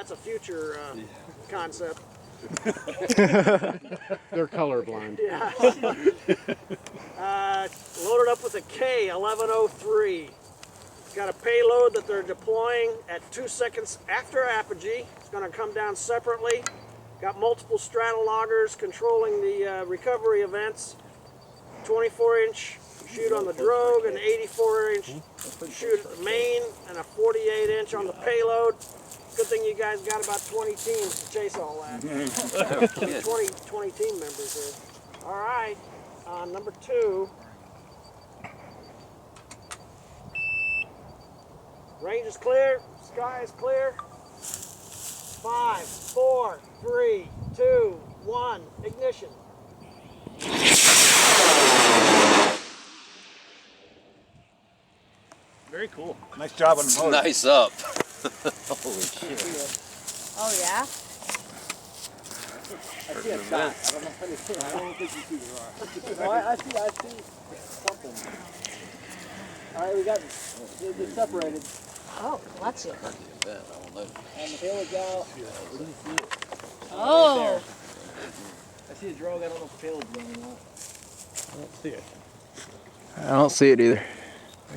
That's a future concept. They're colorblind. Yeah. Loaded up with a K-1103. Got a payload that they're deploying at 2 seconds after apogee. It's going to come down separately. Got multiple straddle loggers controlling the recovery events. 24-inch shoot on the drogue, an 84-inch shoot at the main, and a 48-inch on the payload. Good thing you guys got about 20 teams to chase all that. 20 team members here. All right, number 2. Range is clear, sky is clear. 5, 4, 3, 2, 1, ignition. Very cool. Nice job on the motor. Nice up. Holy shit. Oh yeah? I see a dot. I don't know what it is. I don't think you see the rock. No, I see something. Alright, we got it separated. Oh, watch it. Yeah, I don't know. And the payload's out. Oh. Right I see a drogue. I don't know if the payload's going or not. I don't see it. I don't see it either.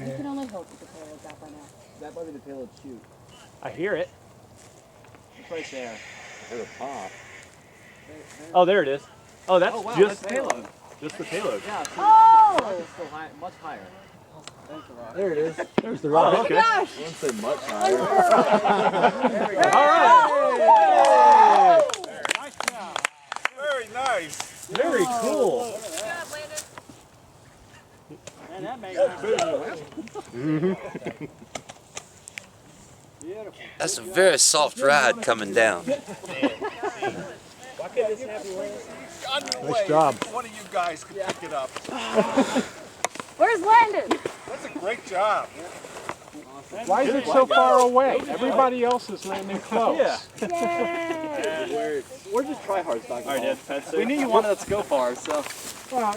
You can only hope that the payload's out by now. That might be the payload shoot. I hear it. It's right there. I heard a pop. Oh, there it is. Oh, that's wow, just that's payload. Just the payload. Yeah, see, Oh! the rock is still high, much higher. There's the rock. There it is. There's the rock. Oh Okay. gosh! I wouldn't say much higher. All right. Nice job. Very nice. Very cool. Good job, Landon. Man, that makes Beautiful. That's a very soft ride coming down. Nice job. One of you guys could pick it up. Where's Landon? That's a great job. Why is it so far away? Everybody else is landing close. Yeah. Yay! We're just tryhards, Dr. All right, Dad, We knew you wanted us to go far, so. Well,